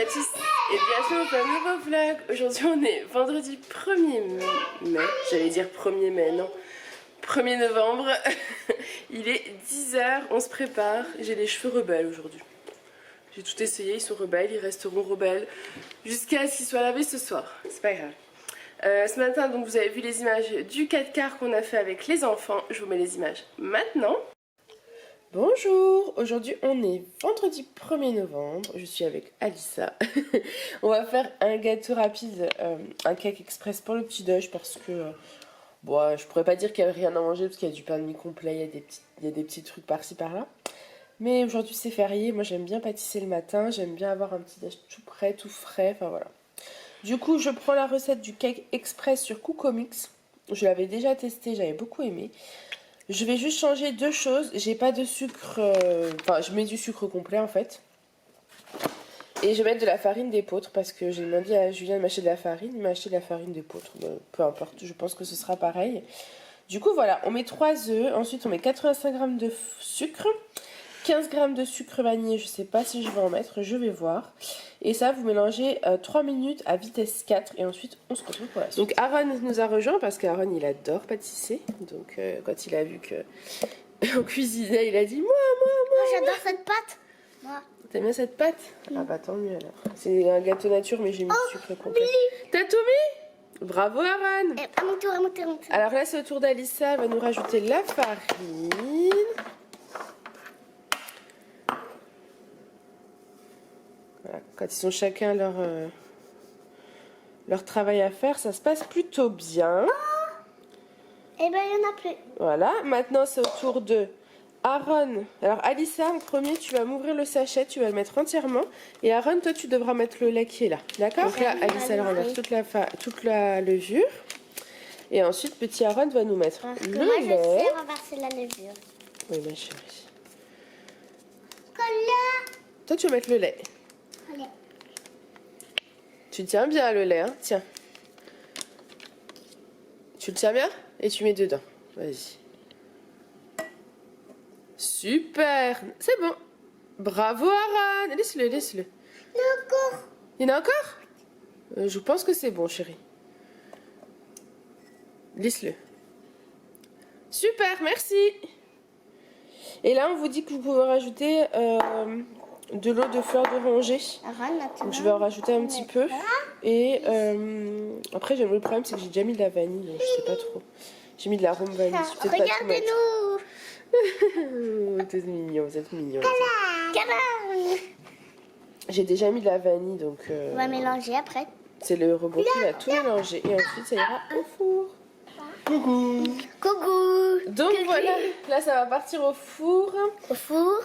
à tous et bienvenue dans un nouveau vlog. Aujourd'hui on est vendredi 1er mai, j'allais dire 1er mai, non, 1er novembre. Il est 10h, on se prépare, j'ai les cheveux rebelles aujourd'hui. J'ai tout essayé, ils sont rebelles, ils resteront rebelles jusqu'à ce qu'ils soient lavés ce soir, c'est pas grave. Ce matin donc vous avez vu les images du 4x qu'on a fait avec les enfants, je vous mets les images maintenant. Bonjour, aujourd'hui on est vendredi 1er novembre, je suis avec Alissa. On va faire un gâteau rapide, un cake express pour le petit déj parce que bon, je pourrais pas dire qu'il y a rien à manger parce qu'il y a du pain de mie complet, il y a des petits trucs par-ci par-là. Mais aujourd'hui c'est férié, moi j'aime bien pâtisser le matin, j'aime bien avoir un petit déj tout prêt, tout frais, enfin voilà. Du coup je prends la recette du cake express sur Coocomix, je l'avais déjà testé, j'avais beaucoup aimé. Je vais juste changer deux choses. J'ai pas de sucre, enfin je mets du sucre complet en fait. Et je vais mettre de la farine d'épeautre parce que j'ai demandé à Julien de m'acheter de la farine. Il m'a acheté de la farine d'épeautre. Peu importe, je pense que ce sera pareil. Du coup voilà, on met 3 œufs. Ensuite on met 85 g de sucre. 15 g de sucre vanillé, je sais pas si je vais en mettre, je vais voir. Et ça, vous mélangez 3 minutes à vitesse 4 et ensuite on se retrouve pour la suite. Donc Aaron nous a rejoint parce qu'Aaron il adore pâtisser. Donc quand il a vu que on cuisinait, il a dit moi. J'adore cette pâte. Moi. T'aimes bien cette pâte? Ah bah tant mieux alors. C'est un gâteau nature mais j'ai mis du sucre complet. T'as tout mis? Bravo Aaron. À mon tour, à mon tour, à mon tour. Alors là c'est au tour d'Alissa, elle va nous rajouter la farine. Voilà, quand ils ont chacun leur travail à faire, ça se passe plutôt bien. Et ben il y en a plus. Voilà, maintenant c'est au tour de Aaron. Alors Alissa, en premier, tu vas m'ouvrir le sachet, tu vas le mettre entièrement. Et Aaron, toi tu devras mettre le lait qui est là. D'accord? Donc là, Alissa elle renverse toute la levure. Et ensuite, petit Aaron va nous mettre Parce que le moi lait. je sais renverser la levure. Oui ma chérie. Cola. Toi tu vas mettre le lait. Allez. Tu tiens bien le lait, hein? Tiens. Tu le tiens bien? Et tu mets dedans. Vas-y. Super! C'est bon. Bravo Aaron! Laisse-le, laisse-le. Il y en a encore. Il y en a encore? Je pense que c'est bon, chérie. Laisse-le. Super, merci! Et là, on vous dit que vous pouvez rajouter de l'eau de fleur d'oranger. Donc je vais en rajouter un petit peu. Et après, le problème, c'est que j'ai déjà mis de la vanille, donc je sais pas trop. J'ai mis de l'arôme vanille. Regardez-nous. Vous êtes mignons, vous êtes mignons. Câlin. J'ai déjà mis de la vanille, donc... On va mélanger après. C'est le robot qui va tout mélanger. Et ensuite, ça ira au four. Coucou. Coucou. Donc Coucou. voilà, là, ça va partir au four. Au four.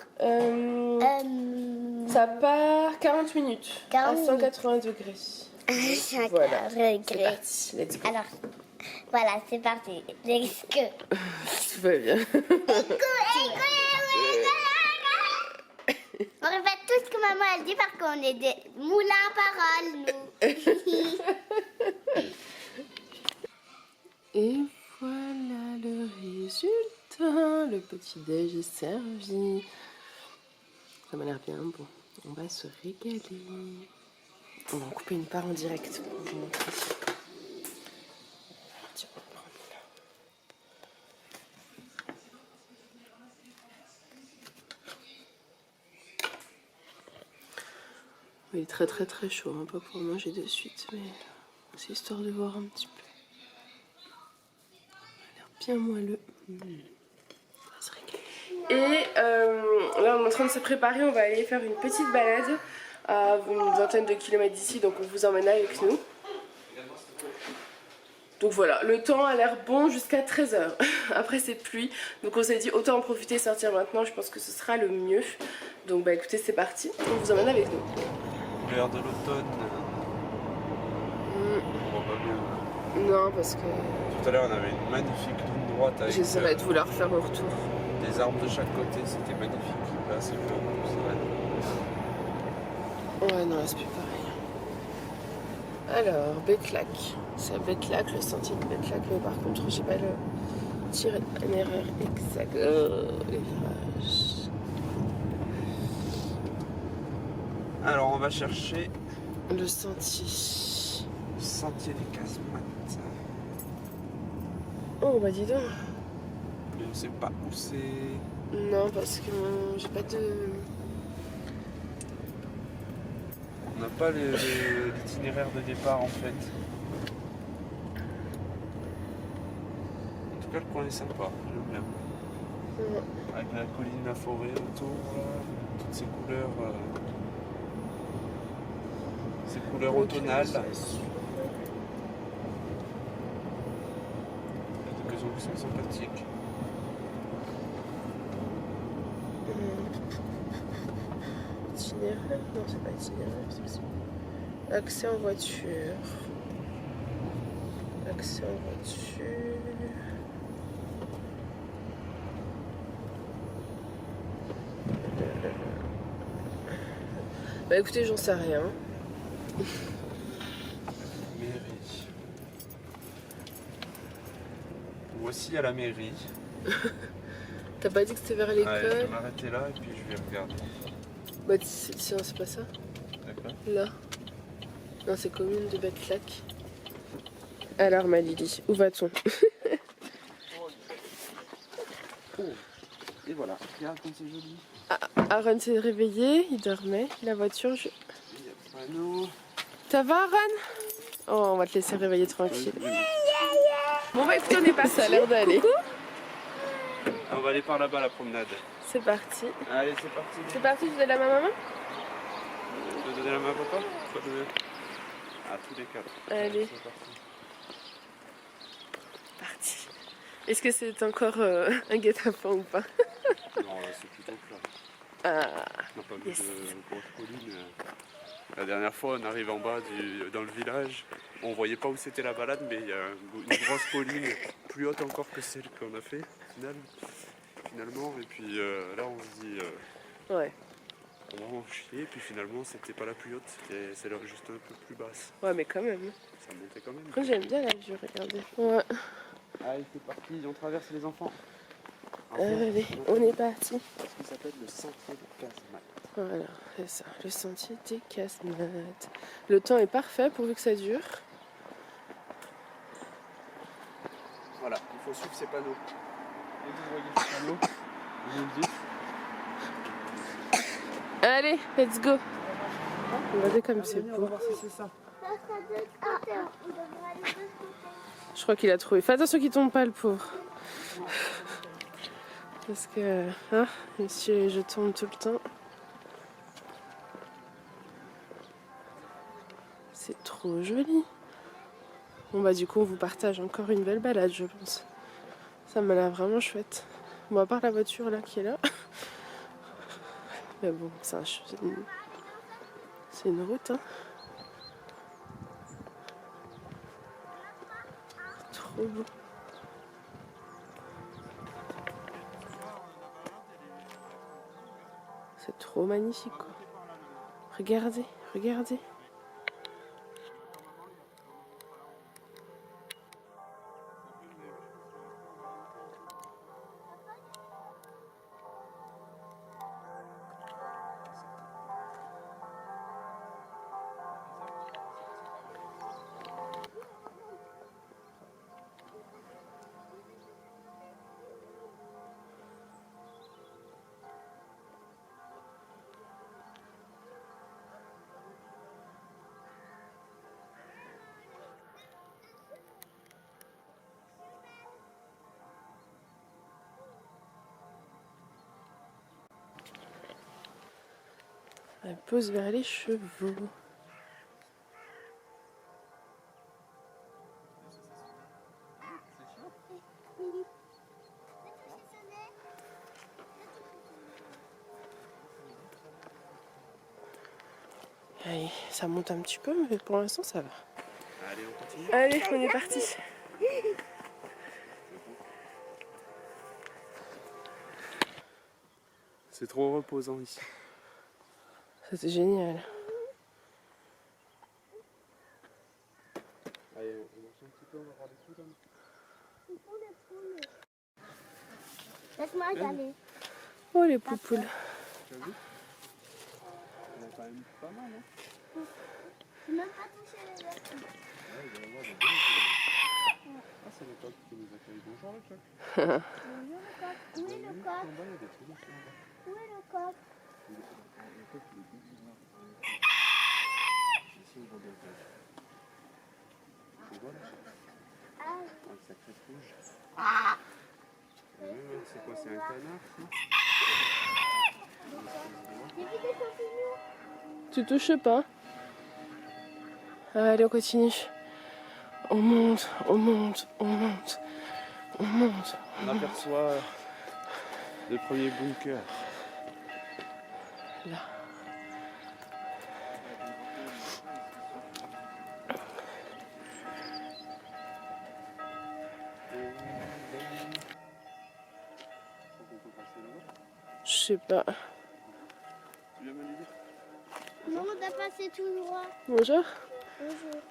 Ça part 40 minutes 40 à 180 degrés. Voilà, c'est parti, let's go. Alors, voilà, c'est parti. Let's go. Tout va bien. On répète tout ce que maman a dit parce qu'on est des moulins à paroles, nous. Et voilà le résultat. Le petit déj est servi. Ça m'a l'air bien bon. On va se régaler. On va en couper une part en direct pour vous montrer. Tiens, on va prendre là. Il est très chaud, hein, pas pour manger de suite, mais c'est histoire de voir un petit peu. Il a l'air bien moelleux. On va se régaler. Et là on est en train de se préparer, on va aller faire une petite balade à une vingtaine de kilomètres d'ici, donc on vous emmène avec nous. Donc voilà, le temps a l'air bon jusqu'à 13h. Après cette pluie, donc on s'est dit autant en profiter et sortir maintenant, je pense que ce sera le mieux. Donc bah écoutez, c'est parti, on vous emmène avec nous. L'air de l'automne, on voit pas bien. Non, parce que Tout à l'heure, on avait une magnifique ligne droite avec j'essaierai de vous la refaire au retour. des arbres de chaque côté, c'était magnifique. Là, c'est plus Ouais, non, là c'est plus pareil. Alors, Bétlac. C'est à Bétlac, le sentier de Bétlac, mais par contre, j'ai pas le tiré une erreur exacte. Les vaches. Alors, on va chercher Le sentier. Sentier des casemates. Oh bah dis donc. Je ne sais pas où c'est. Non, parce que j'ai pas de... On n'a pas l'itinéraire de départ en fait. En tout cas, le coin est sympa, j'aime bien. Ouais. Avec la colline, la forêt autour, là, toutes ces couleurs automnales. Il y a des maisons qui sont sympathiques. Itinéraire? Non, c'est pas itinéraire, c'est ça. Accès en voiture. Accès en voiture. Bah écoutez, j'en sais rien. Mairie. Voici à la mairie. T'as pas dit que c'était vers Ouais, je l'école? vais m'arrêter là et puis je vais regarder. Bah tiens, c'est pas ça. D'accord. Là. Non, c'est commune de Betclac. Alors ma Lily, où va-t-on? Oh, et voilà, regarde comme c'est joli. Aaron s'est réveillé, il dormait. La voiture, Il y a le panneau. Ça va Aaron? Oh, on va te laisser réveiller tranquille. Bon bah écoutez, on est parti. Ça a l'air d'aller. On va aller par là-bas la promenade. C'est parti. Allez, c'est parti. C'est parti, tu donnes la main à maman? Tu veux donner la main à papa? Pas donner. Ah, tous les quatre. Allez. C'est parti. Parti. Est-ce que c'est encore un guet-apens ou pas? Non, là, c'est plutôt plat. Ah, On n'a pas vu yes. de grosse colline. La dernière fois, on arrive en bas dans le village. On voyait pas où c'était la balade, mais il y a une grosse colline plus haute encore que celle qu'on a fait finalement. Et puis là, on se dit, Ouais. on va en chier. Et puis finalement, c'était pas la plus haute, c'était celle juste un peu plus basse. Ouais, mais quand même. Ça montait quand même. Après, j'aime bien la vue, regardez. Ouais. Allez, c'est parti, on traverse les enfants. Allez, on est parti. Ce qui s'appelle le sentier de Casemate. Voilà, c'est ça, le sentier des casemates. Le temps est parfait pourvu que ça dure. Voilà, il faut suivre ces panneaux. Et vous voyez ce panneau, vous me dites. Allez, let's go. Regardez comme c'est On va beau. voir si c'est ça. Je crois qu'il a trouvé. Fais attention qu'il tombe pas, le pauvre. Parce que, hein, monsieur, je tombe tout le temps. C'est trop joli. Bon bah du coup on vous partage encore une belle balade, je pense. Ça m'a l'air vraiment chouette. Bon, à part la voiture là qui est là. Mais bon, c'est une route, hein. Trop beau. C'est trop magnifique, quoi. Regardez, regardez. Elle pose vers les chevaux. Allez, ça monte un petit peu, mais pour l'instant ça va. Allez, on continue. Allez, on est parti. C'est trop reposant ici. C'est génial. Allez, on marche un petit peu, on va voir des trucs. Laisse-moi regarder. Oh les poupoules. Tu as vu? On a quand même pas mal, hein? J'ai même pas touché les œufs. Ah, c'est le coq qui nous accueille. Bonjour le coq. Bonjour le coq. Où est le En coq? bas, il y a des trucs en bas. Où est le coq? Le coq, il est tout bizarre. Ici, on voit bien le coq. On voit là? Ah, Avec sa crête rouge. C'est quoi? C'est un canard, ça? j'ai vu des champignons. Tu touches pas. Allez, on continue. On monte, on monte, on monte, on monte. On aperçoit le premier bunker. Là. Je sais pas. Tu viens me l'aider? Non, on a passé tout droit. Bonjour. Bonjour.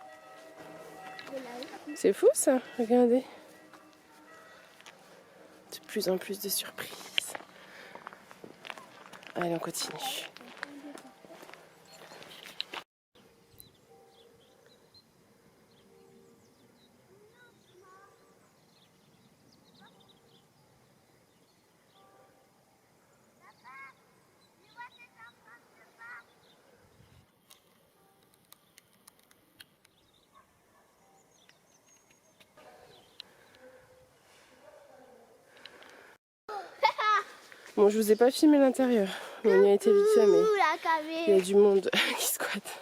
De là-haut. C'est fou ça, regardez. De plus en plus de surprises. Allez, on continue. Bon, je vous ai pas filmé l'intérieur. On y a été vite fait, mais Ouh, la il y a cavée. du monde qui squatte.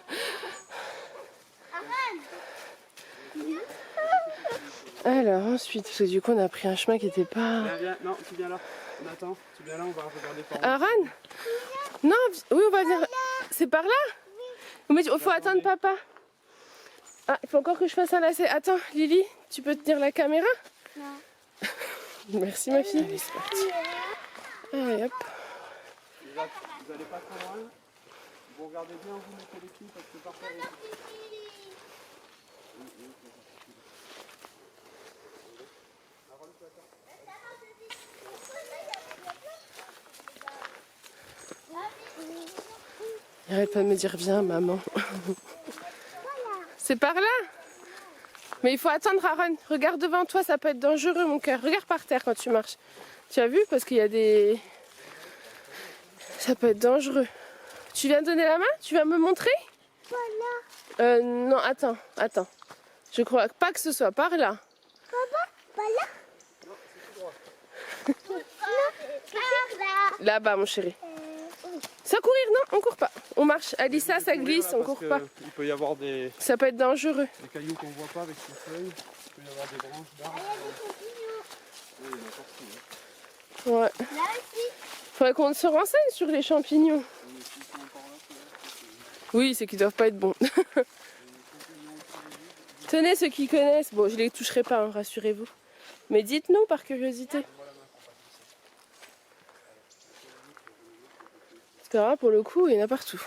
Alors ensuite, parce que du coup on a pris un chemin qui était pas... Viens, viens. Non, tu viens là. On attend. Tu viens là, on va regarder par où. Aran? Non, oui on va venir... C'est par là? Mais il faut attendre papa. Ah, il faut encore que je fasse un lacet. Attends, Lily, tu peux tenir la caméra? Non. Merci ma fille. Allez, c'est parti. Allez hop. Vous allez pas trop loin. Vous regardez bien où vous mettez les pieds parce que parfois... Arrête pas de me dire viens maman. C'est par là? Mais il faut attendre Aaron. Regarde devant toi, ça peut être dangereux mon cœur. Regarde par terre quand tu marches. Tu as vu? Parce qu'il y a des... Ça peut être dangereux. Tu viens donner la main? Tu viens me montrer? Voilà. Non, attends. Je crois pas que ce soit par là. Voilà. Là-bas mon chéri. Sans courir, non, on court pas. On marche. Alissa, ça glisse, on court pas. Il peut y avoir des Ça peut être dangereux. cailloux qu'on voit pas avec ces feuilles. Il peut y avoir des branches d'arbres. Oui, n'importe où. Ouais. Là aussi. Faudrait qu'on se renseigne sur les champignons. Oui, c'est qu'ils doivent pas être bons. Tenez ceux qui connaissent. Bon, je les toucherai pas, hein, rassurez-vous. Mais dites-nous par curiosité. Parce que là, pour le coup, il y en a partout.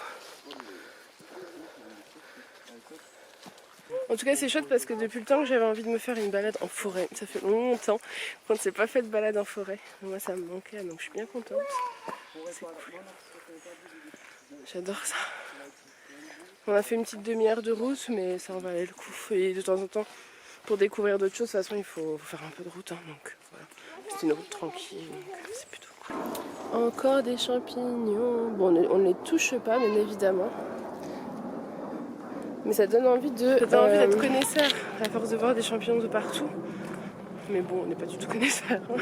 En tout cas, c'est chouette parce que depuis le temps que j'avais envie de me faire une balade en forêt, ça fait longtemps qu'on ne s'est pas fait de balade en forêt. Moi, ça me manquait, donc je suis bien contente. C'est cool. J'adore ça. On a fait une petite demi-heure de route, mais ça en valait le coup. Et de temps en temps, pour découvrir d'autres choses, de toute façon, il faut faire un peu de route. Hein, donc voilà. C'est une route tranquille, donc c'est plutôt cool. Encore des champignons. Bon, on ne les touche pas, bien évidemment. Mais ça donne envie de... Ça donne envie d'être connaisseur, à force de voir des champignons de partout. Mais bon, on n'est pas du tout connaisseur, hein.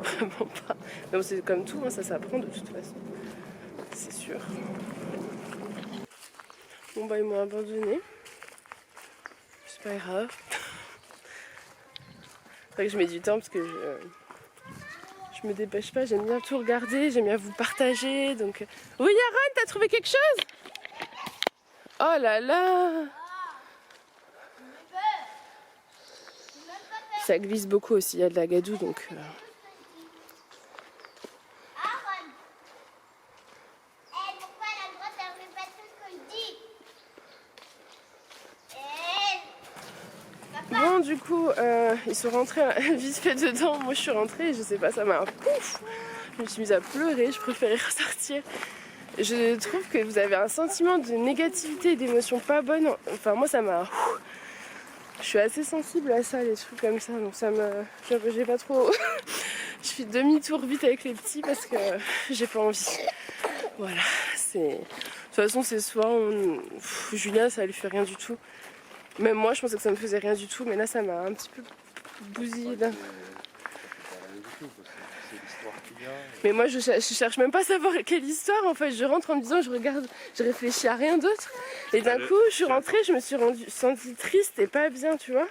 Vraiment pas. Mais bon, c'est comme tout, hein, ça s'apprend de toute façon. C'est sûr. Bon bah ils m'ont abandonné. C'est pas grave. C'est vrai que je mets du temps parce que je me dépêche pas, j'aime bien tout regarder, j'aime bien vous partager. Donc... Oui Aaron, t'as trouvé quelque chose? Oh là là! Ça glisse beaucoup aussi, il y a de la gadoue donc... Aaron. Pourquoi elle a le droit de répéter tout ce que je dis? Bon du coup, ils sont rentrés vite fait dedans, moi je suis rentrée et je sais pas, ça m'a un pouf! Je me suis mise à pleurer, je préférais ressortir. Je trouve que vous avez un sentiment de négativité et d'émotions pas bonnes. Enfin, moi, ça m'a... Je suis assez sensible à ça, les trucs comme ça, donc ça me... J'ai pas trop... Je fais demi-tour vite avec les petits parce que j'ai pas envie. Voilà, c'est... De toute façon, c'est soit Julien, ça lui fait rien du tout. Même moi, je pensais que ça me faisait rien du tout, mais là, ça m'a un petit peu bousillé. Là. Mais moi, je cherche même pas à savoir quelle histoire. En fait, je rentre en me disant, je regarde, je réfléchis à rien d'autre. Et d'un coup, je suis rentrée, je me suis sentie triste et pas bien, tu vois.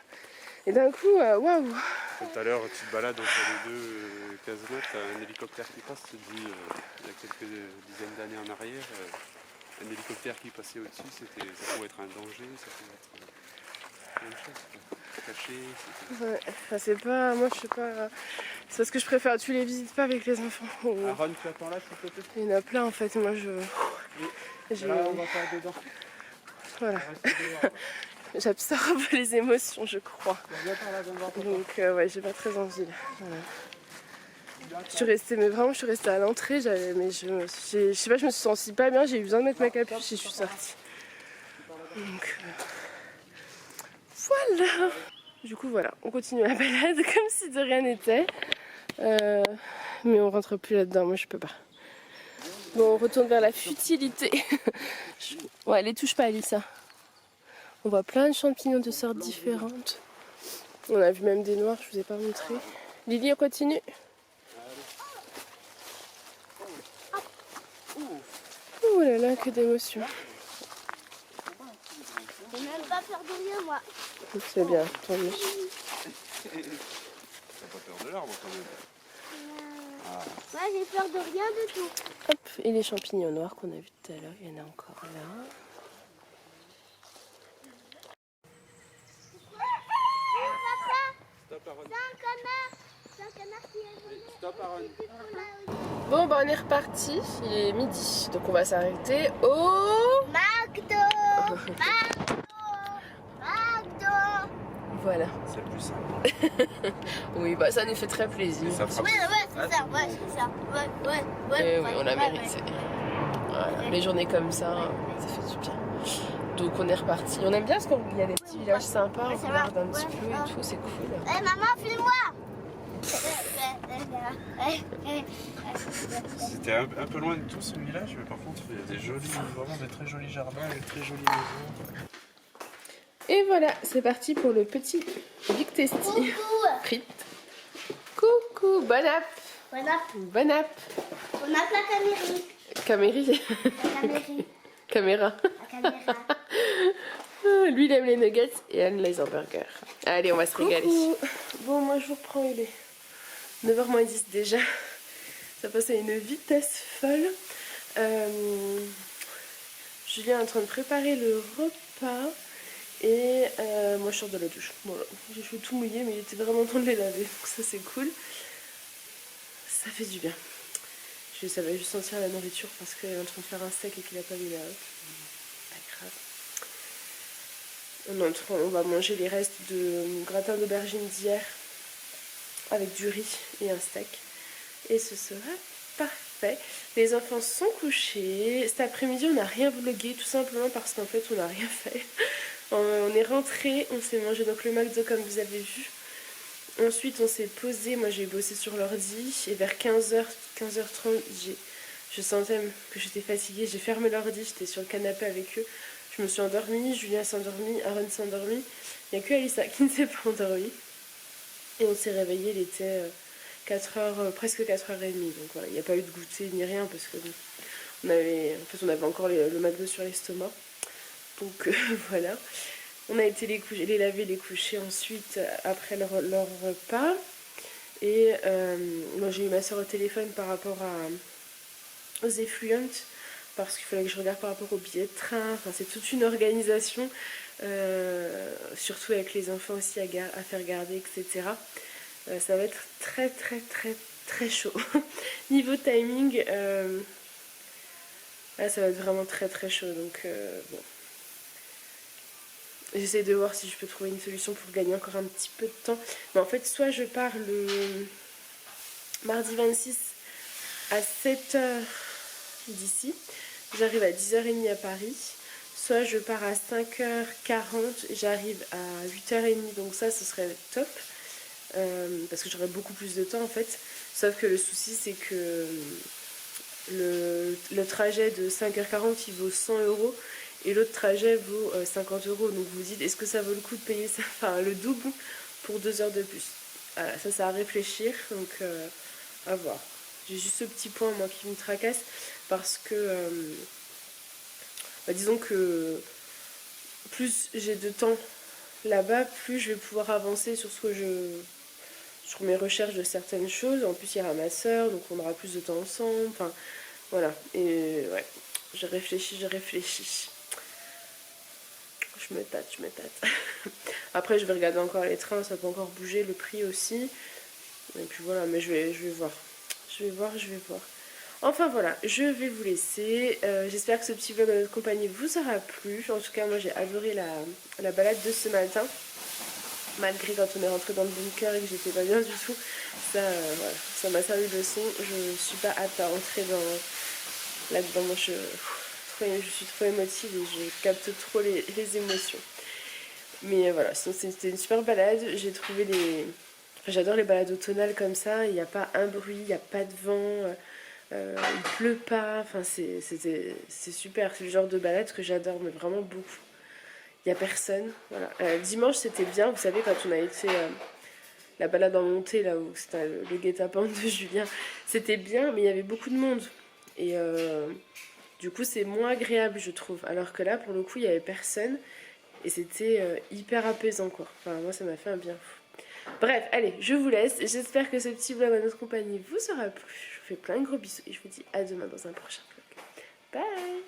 Et d'un coup, waouh. Tout à l'heure, tu te balades entre les deux casemates, t'as un hélicoptère qui passe, tu te dis, il y a quelques dizaines d'années en arrière, un hélicoptère qui passait au-dessus, ça pouvait être un danger, ça pouvait être plein de choses, quoi. Caché, Ouais, enfin, c'est pas... Moi, je sais pas... C'est parce que je préfère... Tu les visites pas avec les enfants. Aaron, tu attends là, s'il te plaît. Il y en a plein, en fait. Moi, Là, on va faire dedans. Voilà. J'absorbe les émotions, je crois. Donc, ouais, j'ai pas très envie, là. Voilà. Je suis restée, mais vraiment, je suis restée à l'entrée, mais je sais pas, je me suis sentie pas bien, j'ai eu besoin de mettre ma capuche et je suis sortie. Donc, voilà. Du coup, voilà, on continue la balade comme si de rien n'était. Mais on rentre plus là-dedans, moi je peux pas. Bon, on retourne vers la futilité. Ouais, les touche pas, Alissa. On voit plein de champignons de sortes différentes. On a vu même des noirs, je vous ai pas montré. Lily, on continue. Oh là là, que d'émotion. J'ai même pas peur de rien, moi. C'est bien, tant mieux. T'as pas peur de l'arbre quand même. Moi, j'ai peur de rien du tout. Hop, et les champignons noirs qu'on a vus tout à l'heure, il y en a encore là. Stop, Aaron. C'est un canard qui est venu. Stop, Aaron. Bon, bah on est reparti, il est midi, donc on va s'arrêter au... McDo. Voilà. C'est plus simple. Oui, bah ça nous fait très plaisir. Ça fera Ouais, c'est ça, ouais, c'est ça. Ouais. Et oui, on l'a mérité. Voilà. Les journées comme ça fait du bien. Donc on est reparti. On aime bien parce qu'il y a des petits villages sympas, on regarde un petit peu et tout, c'est cool. Eh maman, filme-moi. C'était un peu loin de tout ce village, mais par contre il y a vraiment des très jolis jardins et des très jolies maisons. Et voilà, c'est parti pour le petit Big Tasty. Coucou. Frites. Coucou, bon app. Bon app. On a la caméra. Caméri. La caméra. Caméra. La caméra. Lui il aime les nuggets et Anne les hamburgers. Allez, on va se régaler. Bon, moi je vous reprends, il est 9h 10 déjà. Ça passe à une vitesse folle. Julien est en train de préparer le repas. Et moi je sors de la douche. Voilà. J'ai fait tout mouillé, mais il était vraiment temps de les laver. Donc ça c'est cool. Ça fait du bien. Ça va juste sentir la nourriture parce qu'il est en train de faire un steak et qu'il n'a pas mis la haute. Pas grave. On va manger les restes de gratin d'aubergine d'hier avec du riz et un steak. Et ce sera parfait. Les enfants sont couchés. Cet après-midi on n'a rien vlogué tout simplement parce qu'en fait on n'a rien fait. On est rentré, on s'est mangé donc le McDo comme vous avez vu. Ensuite on s'est posé, moi j'ai bossé sur l'ordi et vers 15h, 15h30 je sentais que j'étais fatiguée, j'ai fermé l'ordi, j'étais sur le canapé avec eux. Je me suis endormie, Julien s'est endormi, Aaron s'est endormi. Il n'y a que Alissa qui ne s'est pas endormie. Et on s'est réveillé, il était 4h, presque 4h30. Donc voilà, il n'y a pas eu de goûter ni rien parce que on avait encore le McDo sur l'estomac. Donc voilà, on a été les laver, les coucher ensuite après leur repas. Et moi j'ai eu ma soeur au téléphone par rapport aux Effluent parce qu'il fallait que je regarde par rapport aux billets de train. Enfin, c'est toute une organisation, surtout avec les enfants aussi à faire garder, etc. Ça va être très très très très chaud. Niveau timing, là, ça va être vraiment très très chaud. Donc bon. J'essaie de voir si je peux trouver une solution pour gagner encore un petit peu de temps. Mais en fait, soit je pars le mardi 26 à 7h, d'ici. J'arrive à 10h30 à Paris. Soit je pars à 5h40 et j'arrive à 8h30. Donc ça, ce serait top. Parce que j'aurais beaucoup plus de temps en fait. Sauf que le souci, c'est que le trajet de 5h40, il vaut 100 € et l'autre trajet vaut 50 €. Donc vous dites, est-ce que ça vaut le coup de payer ça, enfin, le double pour 2 heures de plus? Voilà, ça c'est à réfléchir, donc à voir. J'ai juste ce petit point moi qui me tracasse parce que disons que plus j'ai de temps là-bas, plus je vais pouvoir avancer sur sur mes recherches de certaines choses. En plus il y aura ma soeur, donc on aura plus de temps ensemble, enfin voilà. Et ouais, je réfléchis. Je me tâte. Après je vais regarder encore les trains, ça peut encore bouger, le prix aussi. Et puis voilà, mais je vais voir. Je vais voir. Enfin voilà, je vais vous laisser. J'espère que ce petit vlog de notre compagnie vous aura plu. En tout cas, moi j'ai adoré la balade de ce matin. Malgré quand on est rentré dans le bunker et que j'étais pas bien du tout. Ça, voilà, ça m'a servi de leçon. Je suis pas apte à rentrer là-dedans. Moi je suis trop émotive et je capte trop les émotions. Mais voilà, sinon c'était une super balade. J'ai trouvé j'adore les balades automnales comme ça. Il n'y a pas un bruit, il n'y a pas de vent. Il pleut pas, enfin c'est super, c'est le genre de balade que j'adore, mais vraiment beaucoup. Il n'y a personne, voilà. Dimanche c'était bien, vous savez, quand on a été la balade en montée, là où c'était le guet-apens de Julien, c'était bien, mais il y avait beaucoup de monde. Et du coup c'est moins agréable je trouve, alors que là pour le coup il n'y avait personne, et c'était hyper apaisant quoi. Enfin moi ça m'a fait un bien fou. Bref, allez, je vous laisse. J'espère que ce petit vlog à notre compagnie vous aura plu. Je vous fais plein de gros bisous et je vous dis à demain dans un prochain vlog. Bye!